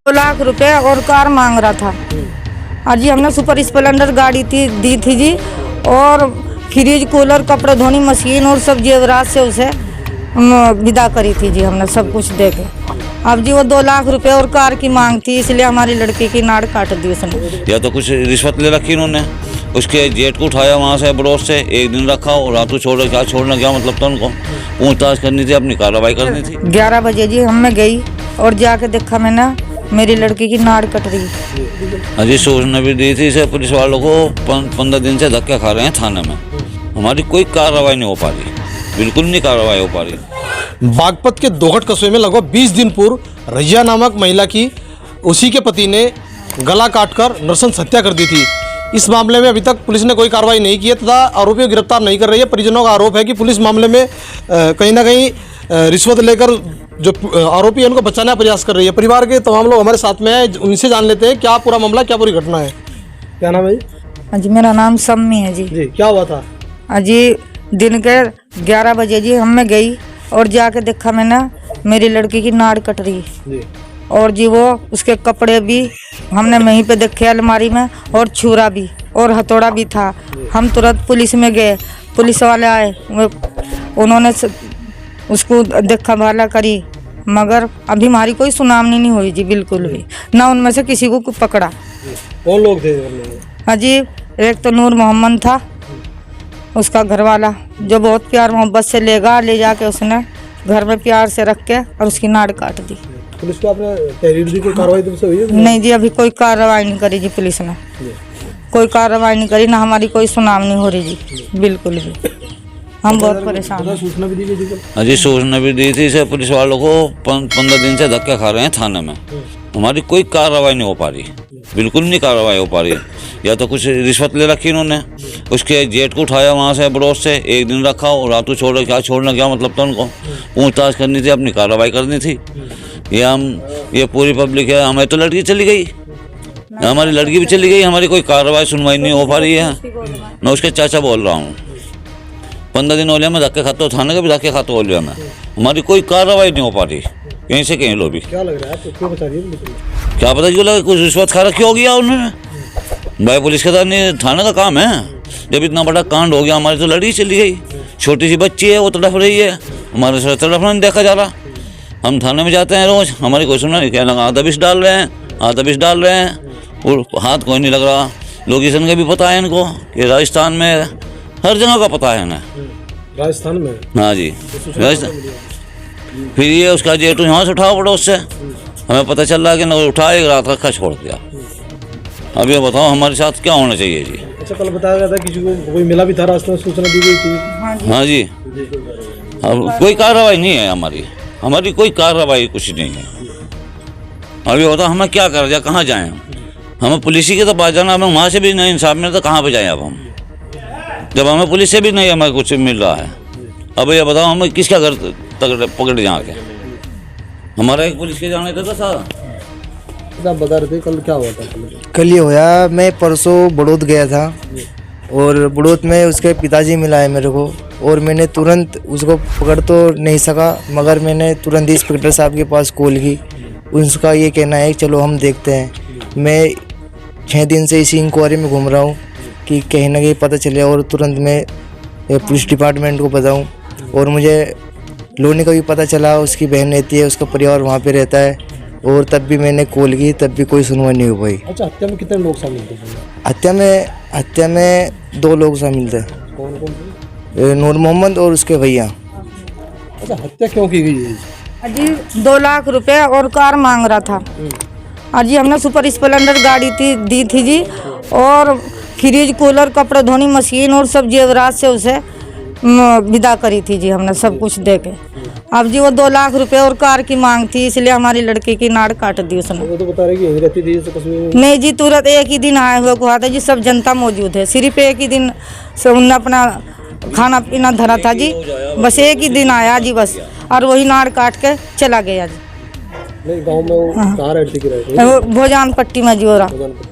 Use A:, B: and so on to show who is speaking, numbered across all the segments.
A: 2 लाख रुपए और कार मांग रहा था। और जी हमने सुपर स्प्लेंडर गाड़ी दी थी जी, और फ्रिज, कूलर, कपड़े धोने मशीन और सब जेवरात से उसे विदा करी थी जी, हमने सब कुछ दे के। अब जी वो 2 लाख रुपए और कार की मांग थी, इसलिए हमारी लड़की की नाड़ काट दी उसने।
B: या तो कुछ रिश्वत ले रखी इन्होंने, उसके जेठ को उठाया वहाँ से बड़ोस से, एक दिन रखा और रात को छोड़ा। क्या छोड़ना, क्या मतलब था उनको? पूछताछ करनी थी, अपनी कार्रवाई करनी थी।
A: 11 बजे जी हम मैं गई और जाके देखा मैंने मेरी लड़की की नाड़ कट रही।
B: अजी सूचना भी दी थी इसे पुलिस वालों को, 15 दिन से धक्के खा रहे हैं थाने में। हमारी कोई कार्रवाई नहीं हो पा रही, बिल्कुल नहीं कार्रवाई हो पा रही।
C: बागपत के दोहट कस्बे में लगभग 20 दिन पूर्व रैया नामक महिला की उसी के पति ने गला काटकर नृशंस हत्या कर दी थी। इस मामले में अभी तक पुलिस ने कोई कार्रवाई नहीं की है तथा आरोपियों को गिरफ्तार नहीं कर रही है। परिजनों का आरोप है कि पुलिस मामले में कहीं ना कहीं रिश्वत लेकर जो आरोपी है उनको बचाने का प्रयास कर रही है। परिवार के तमाम लोग हमारे साथ में हैं, उनसे जान लेते हैं क्या पूरा मामला, क्या पूरी घटना है। क्या नाम है?
A: हाँ जी, मेरा नाम सम्मी है जी।
C: जी, क्या हुआ था?
A: जी दिन के 11 बजे जी हम मैं गई और जाके देखा मैंने मेरी लड़की की नाड़ कट रही
C: जी।
A: और जी वो उसके कपड़े भी हमने वहीं पे देखे अलमारी में, और छुरा भी और हथौड़ा भी था। हम तुरंत पुलिस में गए, पुलिस वाले आए, उन्होंने उसको देखा भाला करी, मगर अभी हमारी कोई सुनावनी नहीं हुई जी, बिल्कुल भी ना उनमें से किसी को पकड़ा।
C: कौन लोग थे?
A: हाँ जी, एक तो नूर मोहम्मद था, उसका घरवाला, जो बहुत प्यार मोहब्बत से ले जाके उसने घर में प्यार से रख के और उसकी नाड़ काट दी।
C: पुलिस को आपने तहरीर दी, कोई कार्रवाई तुमसे हुई है?
A: नहीं जी, अभी कोई कार्रवाई नहीं करी जी, पुलिस ने कोई कार्रवाई नहीं करी, ना हमारी कोई सुनावनी हो रही जी, बिल्कुल भी। हम बहुत परेशान हैं।
C: सूचना भी दी गई थी?
B: अजी सूचना भी दी थी इसे पुलिस वालों को, 15 दिन से धक्के खा रहे हैं थाने में। हमारी कोई कार्रवाई नहीं हो पा रही, बिल्कुल नहीं कार्रवाई हो पा रही। या तो कुछ रिश्वत ले रखी इन्होंने, उसके जेठ को उठाया वहाँ से बड़ोस से, एक दिन रखा और रात को छोड़ा। क्या छोड़ना, क्या मतलब था उनको? पूछताछ करनी थी, अपनी कार्रवाई करनी थी। ये पूरी पब्लिक है, हमारी तो लड़की चली गई, हमारी लड़की भी चली गई, हमारी कोई कार्रवाई सुनवाई नहीं हो पा रही है। मैं उसके चाचा बोल रहा हूँ, 15 दिन हो लिया मैं धक्के खाता हूँ, थाने का भी धक्के खाता हो लिया मैं, हमारी कोई कार्रवाई नहीं हो पा रही, कहीं से कहीं लो भी।
C: क्या लग रहा है आपको, क्यों बचा रही है?
B: क्या पता क्यों लगा, कुछ रिश्वत खा रखी होगी या उन्होंने। भाई पुलिस का नहीं, थाने का काम है। जब इतना बड़ा कांड हो गया, हमारी तो लड़की चली गई, छोटी सी बच्ची है, वो तड़प रही है, हमारे से तड़पना नहीं देखा जा रहा। हम थाने में जाते हैं रोज, हमारी कोई सुनना नहीं, क्या लगा आधा विष डाल रहे हैं, आधा विष डाल रहे हैं, और हाथ कोई नहीं लग रहा। लोकेशन का भी पता है इनको कि राजस्थान में हर जगह का पता है इन्हें।
C: राजस्थान में?
B: हाँ जी, राजस्थान। फिर ये उसका जेठ यहाँ से उठाओ पड़ोस से, हमें पता चल रहा है कि न उठा, एक रात रखा छोड़ दिया। अब ये बताओ हमारे साथ क्या होना चाहिए जी?
C: अच्छा, कल बताया गया था किसी को कोई मिला भी था, रास्ते में सूचना दी गई थी?
B: हाँ जी, अब कोई कार्रवाई नहीं है हमारी कोई कार्रवाई कुछ नहीं है। अब ये बताओ हमें क्या कर जाए, कहाँ जाएँ हमें पुलिस ही के तो पास जाना, हमें वहाँ से भी नहीं इंसाफ मिला तो कहाँ पे जाएँ अब हम, जब हमें पुलिस से भी नहीं हमें कुछ मिल रहा है। अब ये बताओ हमें किसका घर पकड़ जाके, हमारा एक पुलिस के जाने था सारा।
C: आप बता रहे थे कल क्या हुआ था?
D: कल ये होया, मैं परसों बड़ौद गया था और बड़ौद में उसके पिताजी मिला है मेरे को, और मैंने तुरंत उसको पकड़ तो नहीं सका, मगर मैंने तुरंत इंस्पेक्टर साहब के पास कॉल की। उनका ये कहना है चलो हम देखते हैं। मैं 6 दिन से इसी इंक्वायरी में घूम रहा हूँ कि कहीं ना कहीं पता चले और तुरंत मैं पुलिस डिपार्टमेंट को बताऊँ। और मुझे लोनी का भी पता चला, उसकी बहन रहती है, उसका परिवार वहाँ पे रहता है, और तब भी मैंने कॉल की, तब भी कोई सुनवाई नहीं हो पाई।
C: अच्छा, हत्या में कितने लोग शामिल थे?
D: हत्या में 2 लोग शामिल थे।
C: कौन कौन थे?
D: नूर मोहम्मद और उसके भैया।
C: अच्छा, हत्या क्यों की गई है?
A: जी 2 लाख रुपए और कार मांग रहा था। और जी हमने सुपर स्प्लेंडर गाड़ी दी थी जी, और फ्रिज, कूलर, कपड़े धोने मशीन और सब जेवरात से उसे विदा करी थी जी, हमने सब कुछ दे के। अब जी वो 2 लाख रुपए और कार की मांग थी, इसलिए हमारी लड़की की नाड़ काट दी उसने।
C: वो तो बता रहे कि यहीं रहती थी कस्बे में?
A: नहीं जी, तुरंत एक ही दिन आए हुए को था जी, सब जनता मौजूद है, सिर्फ एक ही दिन से उनने अपना खाना पीना धरा था जी, बस एक ही दिन आया जी बस, और वही नाड़ काट के चला गया जी।
C: नहीं, गांव में वो कहाँ रहती थी?
A: भोजान पट्टी में जी, और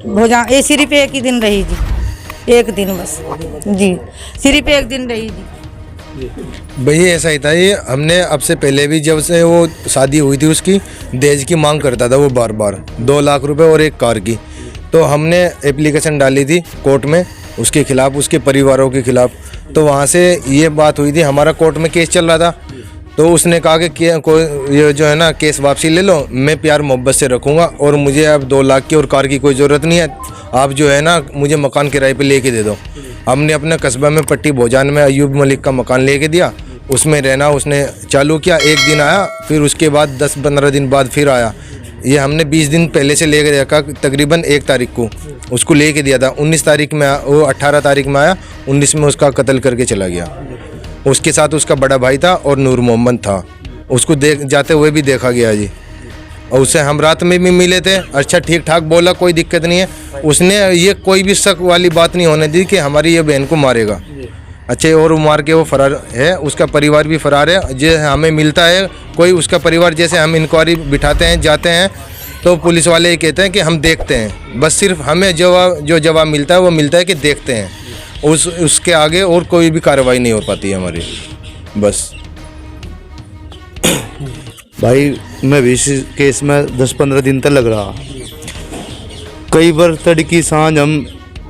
A: भोजान, ये सिर्फ एक ही दिन रही जी, एक दिन बस जी, सिर्फ एक दिन रही जी।
E: भाई ऐसा ही था ये, हमने अब से पहले भी जब से वो शादी हुई थी उसकी दहेज की मांग करता था वो बार बार 2 लाख रुपए और एक कार की। तो हमने एप्लीकेशन डाली थी कोर्ट में उसके खिलाफ, उसके परिवारों के खिलाफ। तो वहाँ से ये बात हुई थी, हमारा कोर्ट में केस चल रहा था। तो उसने कहा कि कोई ये जो है ना केस वापसी ले लो, मैं प्यार मोहब्बत से रखूँगा और मुझे अब 2 लाख की और कार की कोई ज़रूरत नहीं है, आप जो है ना मुझे मकान किराए पे लेके दे दो। हमने अपने कस्बा में पट्टी भोजान में अयूब मलिक का मकान लेके दिया, उसमें रहना उसने चालू किया। 1 दिन आया, फिर उसके बाद 10-15 दिन बाद फिर आया। ये हमने 20 दिन पहले से लेके रखा, तकरीबन 1 तारीख को उसको लेके दिया था। 19 तारीख में वो 18 तारीख में आया, 19 में उसका कत्ल करके चला गया। उसके साथ उसका बड़ा भाई था और नूर मोहम्मद था, उसको देख जाते हुए भी देखा गया जी। और उससे हम रात में भी मिले थे, अच्छा ठीक ठाक बोला, कोई दिक्कत नहीं है। उसने ये कोई भी शक वाली बात नहीं होने दी कि हमारी ये बहन को मारेगा। अच्छे और मार के वो फरार है, उसका परिवार भी फरार है। जो हमें मिलता है कोई उसका परिवार, जैसे हम इंक्वायरी बिठाते हैं जाते हैं तो पुलिस वाले ये कहते हैं कि हम देखते हैं, बस सिर्फ हमें जो जवाब मिलता है वो मिलता है कि देखते हैं। उसके आगे और कोई भी कार्रवाई नहीं हो पाती है हमारी, बस।
F: भाई मैं भी इस केस में 10-15 दिन तक लग रहा। कई बार तड़की सांझ हम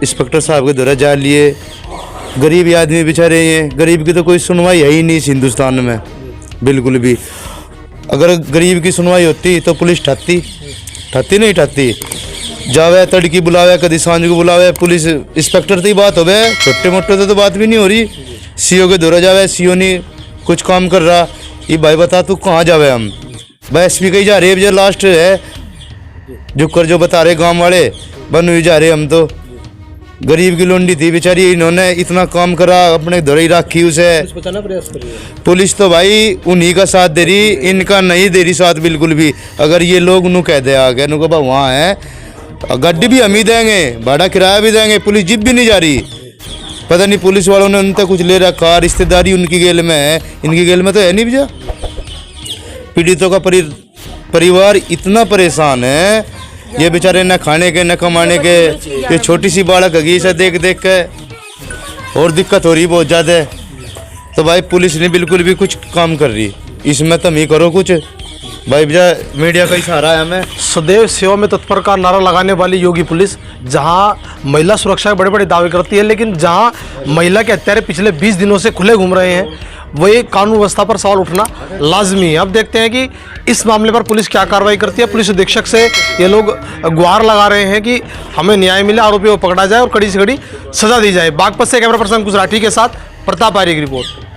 F: इंस्पेक्टर साहब के द्वारा जा लिए, गरीब आदमी बेचारे हैं, गरीब की तो कोई सुनवाई है ही नहीं इस हिंदुस्तान में बिल्कुल भी। अगर गरीब की सुनवाई होती तो पुलिस ठाती नहीं ठाती। जावे तड़की बुलावे, कभी सांझ को बुलावे, पुलिस इंस्पेक्टर तो ही बात हो गए, छोटे मोटे तो बात भी नहीं हो रही। सीओ के द्वारा जावे, सीओ नहीं कुछ काम कर रहा। ये भाई बता तू कहाँ जावे, हम भाई एसपी कहीं जा रहे जो लास्ट है जो बता रहे गांव वाले बन जा रहे। हम तो गरीब की लोंडी थी बेचारी, इन्होंने इतना काम करा, अपने धोरी रखी उसे। पुलिस तो भाई उन्हीं का साथ दे रही, इनका नहीं दे रही साथ बिल्कुल भी। अगर ये लोग नू कह दे आगे नु को वहाँ है, गड्डी भी हम ही देंगे, भाड़ा किराया भी देंगे, पुलिस जीप भी नहीं जा रही। पता नहीं पुलिस वालों ने उन तक कुछ ले रखा, रिश्तेदारी उनकी गेल में है, इनकी गेल में तो है नहीं भैया। पीड़ितों का परिवार इतना परेशान है, ये बेचारे न खाने के न कमाने के। ये छोटी सी बालक हगी से देख देख के और दिक्कत हो रही बहुत ज़्यादा। तो भाई पुलिस ने बिल्कुल भी कुछ काम कर रही, इसमें तुम ही करो कुछ भाई। भैया मीडिया का ही सहारा है हमें।
C: सदैव सेवा में तत्पर का नारा लगाने वाली योगी पुलिस, जहां महिला सुरक्षा के बड़े बड़े दावे करती है, लेकिन जहां महिला के हत्यारे पिछले 20 दिनों से खुले घूम रहे हैं, वही कानून व्यवस्था पर सवाल उठना लाजमी है। अब देखते हैं कि इस मामले पर पुलिस क्या कार्रवाई करती है। पुलिस अधीक्षक से ये लोग गुहार लगा रहे हैं कि हमें न्याय मिले, आरोपियों को पकड़ा जाए और कड़ी से कड़ी सजा दी जाए। बागपत से कैमरा पर्सन कुछ राठी के साथ प्रताप आर्य की रिपोर्ट।